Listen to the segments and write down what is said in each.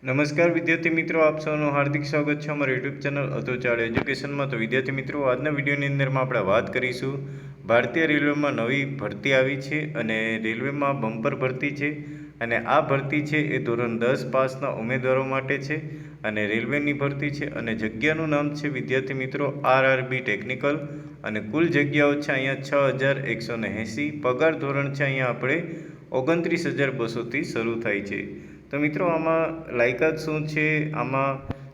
નમસ્કાર વિદ્યાર્થી મિત્રો, આપ સૌનું હાર્દિક સ્વાગત છે અમારા યુટ્યુબ ચેનલ અતોચાળ એજ્યુકેશનમાં. તો વિદ્યાર્થી મિત્રો, આજના વિડીયોની અંદરમાં આપણે વાત કરીશું ભારતીય રેલવેમાં નવી ભરતી આવી છે અને રેલવેમાં બમ્પર ભરતી છે. અને આ ભરતી છે એ ધોરણ 10 પાસના ઉમેદવારો માટે છે અને રેલવેની ભરતી છે અને જગ્યાનું નામ છે વિદ્યાર્થી મિત્રો RRB ટેકનિકલ. અને કુલ જગ્યાઓ છે અહીંયા 6180. પગાર ધોરણ છે અહીંયા આપણે 29,200થી શરૂ થાય છે. તો મિત્રો, આમાં લાયકાત શું છે? આમાં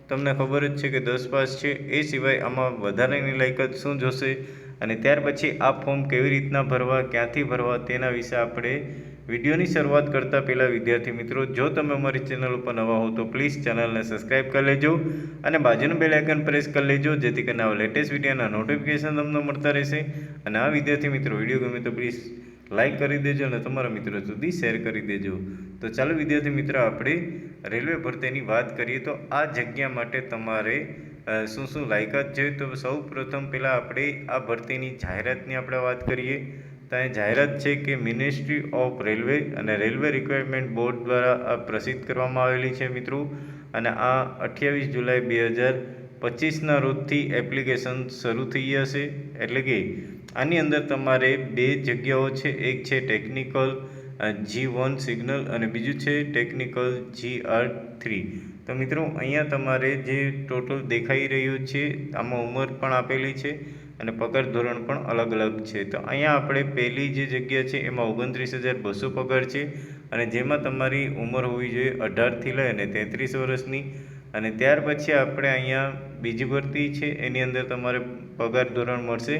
તમને ખબર જ છે કે 10 પાસ છે. એ સિવાય આમાં વધારાની લાયકાત શું જોશે અને ત્યાર પછી આ ફોર્મ કેવી રીતના ભરવા, ક્યાંથી ભરવા, તેના વિશે આપણે વિડીયોની શરૂઆત કરતાં પહેલાં વિદ્યાર્થી મિત્રો, જો તમે અમારી ચેનલ ઉપર નવા હો તો પ્લીઝ ચેનલને સબસ્ક્રાઈબ કરી લેજો અને બાજુનું બેલ આઇકન પ્રેસ કરી લેજો, જેથી કરીને આવા લેટેસ્ટ વિડીયોના નોટિફિકેશન તમને મળતા રહેશે. અને આ વિદ્યાર્થી મિત્રો, વિડીયો ગમે તો પ્લીઝ લાઇક કરી દેજો અને તમારા મિત્રો સુધી શેર કરી દેજો. તો ચાલો વિદ્યાર્થી મિત્રો, આપણે રેલવે ભરતીની વાત કરીએ. તો આ જગ્યા માટે તમારે શું શું લાયકાત જોઈએ? તો સૌ પ્રથમ પહેલાં આપણે આ ભરતીની જાહેરાતની આપણે વાત કરીએ. તો અહીં જાહેરાત છે કે મિનિસ્ટ્રી ઓફ રેલવે અને રેલવે રિક્વાયરમેન્ટ બોર્ડ દ્વારા આ પ્રસિદ્ધ કરવામાં આવેલી છે મિત્રો. અને આ 28 જુલાઈ 2025ના રોજથી એપ્લિકેશન શરૂ થઈ જશે. એટલે કે આની અંદર તમારે બે જગ્યાઓ છે. એક છે ટેકનિકલ G1 સિગ્નલ અને બીજું છે ટેકનિકલ GR3. તો મિત્રો, અહીંયા તમારે જે ટોટલ દેખાઈ રહ્યું છે આમાં ઉંમર પણ આપેલી છે અને પગાર ધોરણ પણ અલગ અલગ છે. તો અહીંયા આપણે પહેલી જે જગ્યા છે એમાં 29,200 પગાર છે અને જેમાં તમારી ઉંમર હોવી જોઈએ 18થી લઈ અને 33 વર્ષની. અને ત્યાર પછી આપણે અહીંયા બીજી ભરતી છે, એની અંદર તમારે પગાર ધોરણ મળશે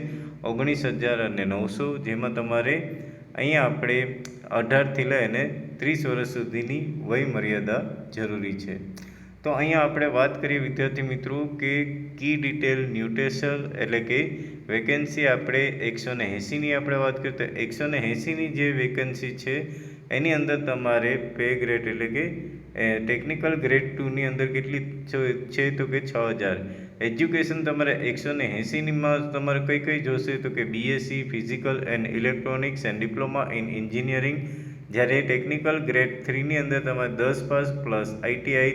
19,900, જેમાં તમારે અહીંયા આપણે 18થી લઈ અને 30 વર્ષ સુધીની વય મર્યાદા જરૂરી છે. તો અહીંયા આપણે વાત કરીએ વિદ્યાર્થી મિત્રો કે કી ડિટેલ ન્યુટેશલ એટલે કે વેકેન્સી આપણે 180ની આપણે વાત કરીએ તો 180ની જે વેકેન્સી છે એની અંદર તમારે પે ગ્રેડ એટલે કે ટેકનિકલ ગ્રેડ 2ની અંદર કેટલી છે તો કે 6,000. એજ્યુકેશન તમારે 180નીમાં તમારે કઈ કઈ જોશે તો કે BSc physical and electronics and diploma in engineering. જ્યારે ટેકનિકલ ગ્રેડ 3ની અંદર તમારે 10 pass plus ITI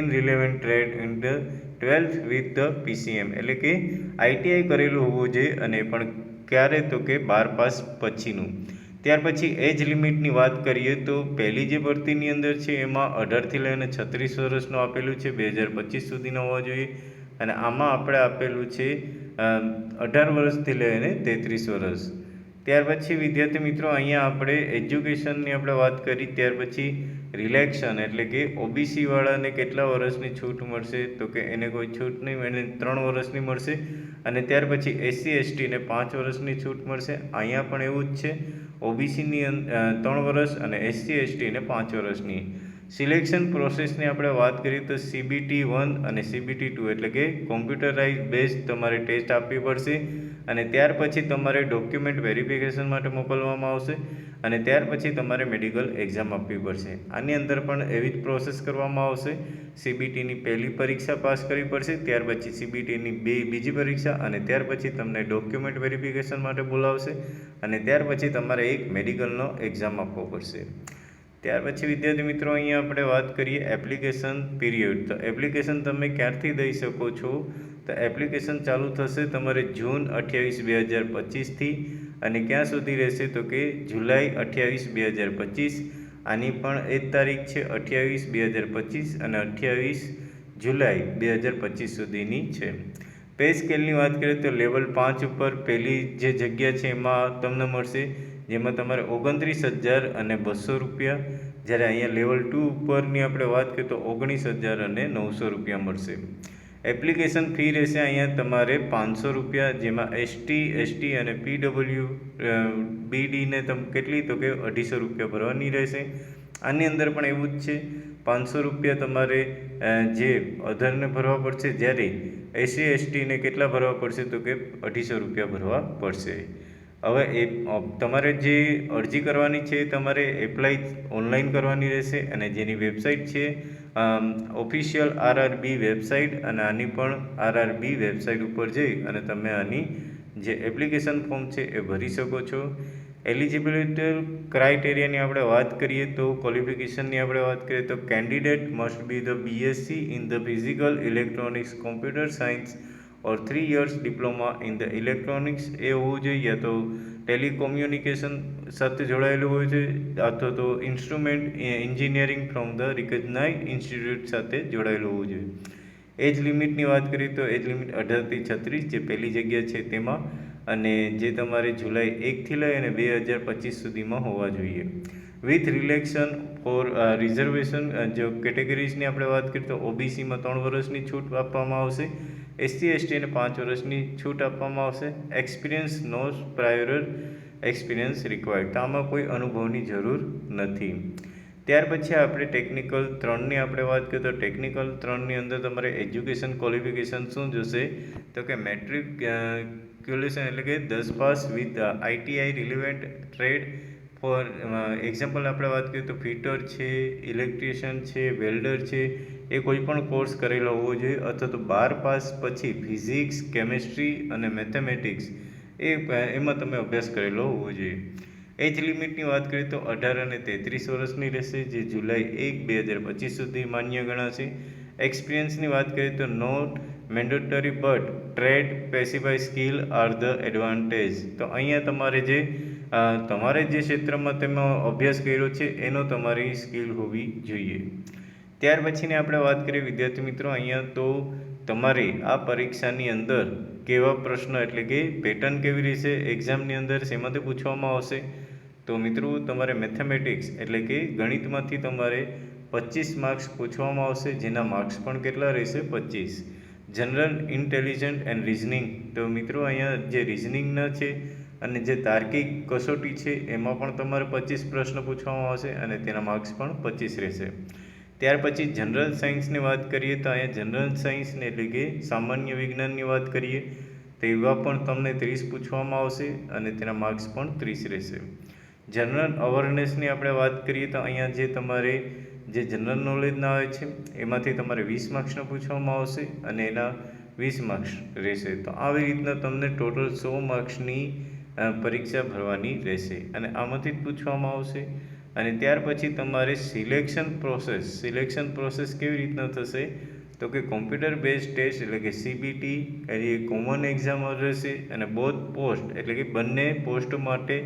in relevant trade in the 12th with the PCM એટલે કે ITI કરેલું હોવું જોઈએ અને પણ ક્યારે તો કે 12 પાસ પછીનું. ત્યાર પછી એજ લિમિટની વાત કરીએ તો પહેલી જે ભરતીની અંદર છે એમાં 18થી લઈને 36 વર્ષનું આપેલું છે, 2025 સુધીના હોવા જોઈએ. અને આમાં આપણે આપેલું છે 18 વર્ષથી લઈને 33 વર્ષ. ત્યાર પછી વિદ્યાર્થી મિત્રો, અહીંયા આપણે એજ્યુકેશનની આપણે વાત કરી. ત્યાર પછી રિલેક્શન એટલે કે OBC વાળાને કેટલા વર્ષની છૂટ મળશે તો કે એને કોઈ છૂટ નહીં, એને 3 વર્ષની મળશે. અને ત્યાર પછી SC STને 5 વર્ષની છૂટ મળશે. અહીંયા પણ એવું જ છે, OBCની 3 વર્ષ અને SC STને 5 વર્ષની. સિલેક્શન પ્રોસેસની આપણે વાત કરીએ તો CBT1 અને CBT2 એટલે કે કોમ્પ્યુટરાઇઝ બેઝ તમારે ટેસ્ટ આપવી પડશે અને ત્યાર પછી તમારે ડોક્યુમેન્ટ વેરિફિકેશન માટે મોકલવામાં આવશે અને ત્યાર પછી તમારે મેડિકલ એક્ઝામ આપવી પડશે. આની અંદર પણ એવી જ પ્રોસેસ કરવામાં આવશે. CBTની પહેલી પરીક્ષા પાસ કરવી પડશે, ત્યાર પછી CBTની બીજી પરીક્ષા અને ત્યાર પછી તમને ડોક્યુમેન્ટ વેરિફિકેશન માટે બોલાવશે અને ત્યાર પછી તમારે એક મેડિકલનો એક્ઝામ આપવો પડશે. ત્યાર પછી વિદ્યાર્થી મિત્રો, અહીંયા આપણે વાત કરીએ એપ્લિકેશન પીરિયડ. તો એપ્લિકેશન તમે ક્યારથી દઈ શકો છો? તો એપ્લિકેશન ચાલુ થશે તમારે જૂન 28, 2025થી અને ક્યાં સુધી રહેશે તો કે જુલાઈ 28, 2025. આની પણ એ જ તારીખ છે 28, 2025 અને 28 જુલાઈ 2025 સુધીની છે. પે સ્કેલની વાત કરીએ તો લેવલ 5 ઉપર પહેલી જે જગ્યા છે એમાં તમને મળશે, જેમાં તમારે 29,200 રૂપિયા. જ્યારે અહીંયા લેવલ 2 ઉપરની આપણે વાત કરીએ તો 19,900 રૂપિયા મળશે. એપ્લિકેશન ફી રહેશે અહીંયા તમારે 500 રૂપિયા, જેમાં ST ST અને PWBDને કેટલી તો કે 250 રૂપિયા ભરવાની રહેશે. આની અંદર પણ એવું જ છે, 500 રૂપિયા તમારે જે અધરને ભરવા પડશે, જ્યારે SC STને કેટલા ભરવા પડશે તો કે 250 રૂપિયા ભરવા પડશે. હવે તમારે જે અરજી કરવાની છે તમારે એપ્લાય ઓનલાઈન કરવાની રહેશે અને જેની વેબસાઇટ છે ઓફિશિયલ RRB વેબસાઇટ, અને આની પણ RRB વેબસાઇટ ઉપર જઈ અને તમે આની જે એપ્લિકેશન ફોર્મ છે એ ભરી શકો છો. એલિજિબિલિટી ક્રાઇટેરિયાની આપણે વાત કરીએ તો ક્વોલિફિકેશનની આપણે વાત કરીએ તો candidate must be the BSc in the physical electronics computer science or 3 years diploma in the electronics એ હોવું જોઈએ, યા તો ટેલિકોમ્યુનિકેશન સાથે જોડાયેલું હોય છે, અથવા તો instrument engineering from the રિકગ્નાઇઝ institute સાથે જોડાયેલું હોવું જોઈએ. એજ લિમિટની વાત કરીએ તો એજ લિમિટ 18 થી 36 જે પહેલી જગ્યા છે તેમાં, અને જે તમારે જુલાઈ 1થી લઈ અને 2025 સુધીમાં હોવા જોઈએ. વિથ રિલેક્શન ફોર રિઝર્વેશન જો કેટેગરીઝની આપણે વાત કરીએ તો OBCમાં 3 વર્ષની છૂટ આપવામાં આવશે, SC/ST ને 5 વર્ષની છૂટ આપવામાં આવશે. એક્સપિરિયન્સ નો પ્રાયોર એક્સપિરિયન્સ રિક્વાયર્ડ, તો આમાં કોઈ અનુભવની જરૂર નથી. ત્યાર પછી આપણે ટેકનિકલ 3ની આપણે વાત કરીએ તો ટેકનિકલ 3ની અંદર તમારે એજ્યુકેશન ક્વોલિફિકેશન શું જોશે તો કે મેટ્રિક્યુલેશન એટલે કે 10 pass with ITI relevant trade. For example આપણે વાત કરીએ તો ફિટર છે, ઇલેક્ટ્રિશિયન છે, વેલ્ડર છે, એ કોઈ પણ કોર્સ કરેલો હોવો જોઈએ, અથવા તો 12 પાસ પછી ફિઝિક્સ, કેમેસ્ટ્રી અને મેથેમેટિક્સ એમાં તમે અભ્યાસ કરેલો હોવો જોઈએ. એજ લિમિટની વાત કરીએ તો 18 અને 33 વર્ષની રહેશે, જે જુલાઈ 1, 2025 સુધી માન્ય ગણાશે. એક્સપિરિયન્સની વાત કરીએ તો not mandatory but trade specific skill are the advantage. તો અહીંયા તમારે જે ક્ષેત્રમાં તમે અભ્યાસ કર્યો છે એનો તમારી સ્કિલ હોવી જોઈએ. ત્યાર પછીની આપણે વાત કરીએ વિદ્યાર્થી મિત્રો, અહીંયા તો તમારે આ પરીક્ષાની અંદર કેવા પ્રશ્ન એટલે કે પેટર્ન કેવી રહેશે, એક્ઝામની અંદર શેમાંથી પૂછવામાં આવશે. તો મિત્રો તમારે મેથેમેટિક્સ એટલે કે ગણિતમાંથી તમારે 25 માર્ક્સ પૂછવામાં આવશે, જેના માર્ક્સ પણ કેટલા રહેશે 25. જનરલ ઇન્ટેલિજન્ટ એન્ડ રિઝનિંગ, તો મિત્રો અહીંયા જે રિઝનિંગના છે અને જે તાર્કિક કસોટી છે એમાં પણ તમારે 25 પ્રશ્ન પૂછવામાં આવશે અને તેના માર્ક્સ પણ 25 રહેશે. ત્યાર પછી જનરલ સાયન્સની વાત કરીએ તો અહીંયા જનરલ સાયન્સને એટલે કે સામાન્ય વિજ્ઞાનની વાત કરીએ તો એવા પણ તમને 30 પૂછવામાં આવશે અને તેના માર્ક્સ પણ 30 રહેશે. જનરલ અવેરનેસની આપણે વાત કરીએ તો અહીંયા જે તમારે જે જનરલ નોલેજના આવે છે એમાંથી તમારે 20 માર્ક્સના પૂછવામાં આવશે અને એના 20 માર્ક્સ રહેશે. તો આવી રીતના તમને ટોટલ 100 માર્ક્સની પરીક્ષા ભરવાની રહેશે અને આમાંથી જ પૂછવામાં આવશે. અને ત્યાર પછી તમારે સિલેક્શન પ્રોસેસ કેવી રીતના થશે તો કે કોમ્પ્યુટર બેઝ ટેસ્ટ એટલે કે CBT એ કોમન એક્ઝામ રહેશે, અને બોથ પોસ્ટ એટલે કે બંને પોસ્ટ માટે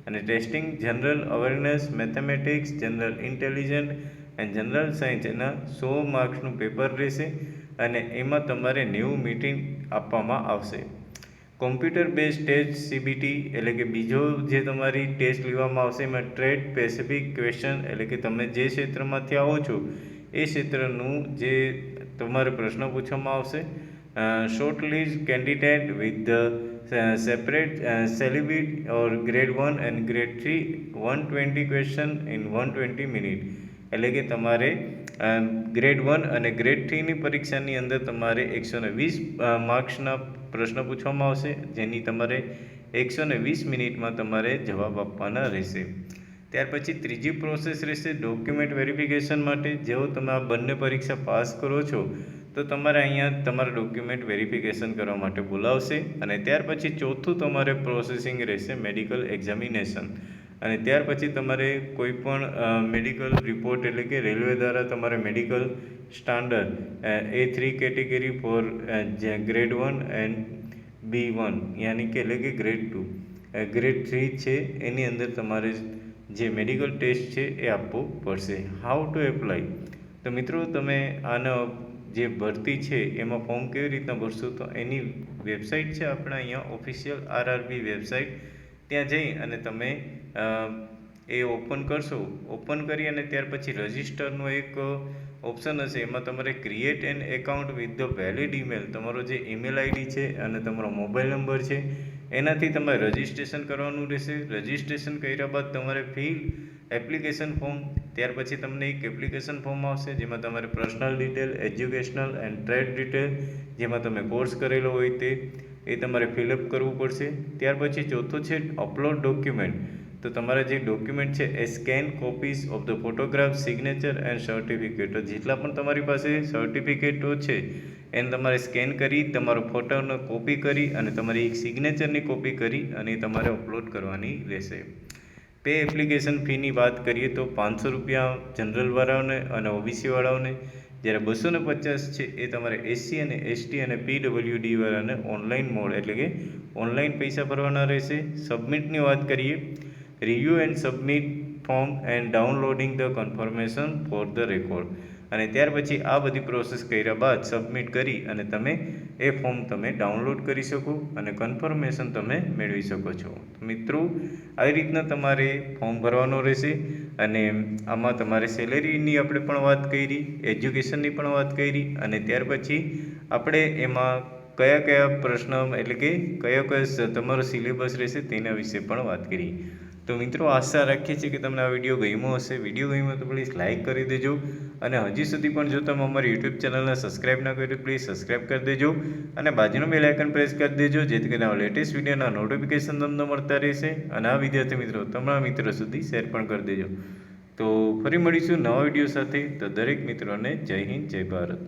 અને testing general awareness, mathematics, general intelligent and general science એના 100 માર્ક્સનું પેપર રહેશે અને એમાં તમારે 90 મિનિટ આપવામાં આવશે. કોમ્પ્યુટર બેઝ ટેસ્ટ CBT એટલે કે બીજો જે તમારી ટેસ્ટ લેવામાં આવશે એમાં ટ્રેડ સ્પેસિફિક ક્વેશ્ચન એટલે કે તમે જે ક્ષેત્રમાંથી આવો છો એ ક્ષેત્રનું જે તમારે પ્રશ્ન પૂછવામાં આવશે. Short list candidate with the separate syllabus or grade 1 and grade 3 120 question in 120 minute, એટલે કે તમારે ગ્રેડ 1 અને ગ્રેડ 3ની પરીક્ષાની અંદર તમારે 120 માર્ક્સના પ્રશ્ન પૂછવામાં આવશે, જેની તમારે 120 મિનિટમાં તમારે જવાબ આપવાના રહેશે. ત્યાર પછી ત્રીજી પ્રોસેસ રહેશે ડોક્યુમેન્ટ વેરિફિકેશન માટે. જેવો તમે આ બંને પરીક્ષા પાસ કરો છો તો તમારે અહીંયા તમારા ડોક્યુમેન્ટ વેરિફિકેશન કરવા માટે બોલાવશે. અને ત્યાર પછી ચોથું તમારે પ્રોસેસિંગ રહેશે મેડિકલ એક્ઝામિનેશન. અને ત્યાર પછી તમારે કોઈ પણ મેડિકલ રિપોર્ટ એટલે કે રેલવે દ્વારા તમારે medical standard A3 category for grade 1 and B1 યાની કે એટલે કે ગ્રેડ 2 ગ્રેડ 3 છે એની અંદર તમારે જે મેડિકલ ટેસ્ટ છે એ આપવો પડશે. હાઉ ટુ એપ્લાય, તો મિત્રો તમે આનો જે ભરતી છે એમાં ફોર્મ કેવી રીતના ભરશો તો એની વેબસાઇટ છે આપણે અહીંયા ઓફિશિયલ RRB વેબસાઇટ, ત્યાં જઈ અને તમે એ ઓપન કરશો. ઓપન કરી અને ત્યાર પછી રજિસ્ટરનો એક ઓપ્શન હશે, એમાં તમારે create an account with the valid email, તમારો જે ઈમેલ આઈડી છે અને તમારો મોબાઈલ નંબર છે એનાથી તમારે રજિસ્ટ્રેશન કરવાનું રહેશે. રજિસ્ટ્રેશન કર્યા બાદ તમારે ફિલ એપ્લિકેશન ફોર્મ, ત્યાર પછી તમને એક એપ્લિકેશન ફોર્મ આવશે જેમાં તમારે personal detail, educational and trade detail, જેમાં તમે કોર્સ કરેલો હોય તે એ તમારે ફિલઅપ કરવું પડશે. ત્યાર પછી ચોથું છે અપલોડ ડોક્યુમેન્ટ. તો તમારા જે ડોક્યુમેન્ટ છે એ scan copies of the photograph, signature and સર્ટિફિકેટો, જેટલા પણ તમારી પાસે સર્ટિફિકેટો છે એને તમારે સ્કેન કરી, તમારો ફોટોનો કોપી કરી અને તમારી એક સિગ્નેચરની કોપી કરી અને તમારે અપલોડ કરવાની રહેશે. પે એપ્લિકેશન ફીની વાત કરીએ તો 500 રૂપિયા જનરલવાળાઓને અને ઓબીસીવાળાઓને, જ્યારે 250 છે એ તમારે એસસી અને એસટી અને પીડબ્લ્યુડી વાળાને ઓનલાઈન મોડ એટલે કે ઓનલાઈન પૈસા ભરવાના રહેશે. સબમિટની વાત કરીએ, review and submit form and downloading the confirmation for the record. અને ત્યાર પછી આ બધી પ્રોસેસ કર્યા બાદ સબમિટ કરી અને તમે એ ફોર્મ તમે ડાઉનલોડ કરી શકો અને કન્ફર્મેશન તમે મેળવી શકો છો. મિત્રો, આવી રીતના તમારે ફોર્મ ભરવાનું રહેશે. અને આમાં તમારે સેલેરીની આપણે પણ વાત કરી, એજ્યુકેશનની પણ વાત કરી, અને ત્યાર પછી આપણે એમાં કયા કયા પ્રશ્ન એટલે કે કયો તમારો સિલેબસ રહેશે તેના વિશે પણ વાત કરી. તો મિત્રો, આશા રાખીએ છીએ કે તમને આ વિડીયો ગમ્યો હશે. વિડીયો ગમ્યો તો પ્લીઝ લાઇક કરી દેજો, અને હજી સુધી પણ જો તમે અમારી યુટ્યુબ ચેનલને સબસ્ક્રાઈબ ના કરી તો પ્લીઝ સબસ્ક્રાઈબ કરી દેજો, અને બાજુનું બેલ આઇકન પ્રેસ કરી દેજો, જેથી કરીને આ લેટેસ્ટ વિડીયોના નોટિફિકેશન તમને મળતા રહેશે. અને આ વિદ્યાર્થી મિત્રો તમારા મિત્રો સુધી શેર પણ કરી દેજો. તો ફરી મળીશું નવા વિડીયો સાથે. તો દરેક મિત્રોને જય હિન્દ, જય ભારત.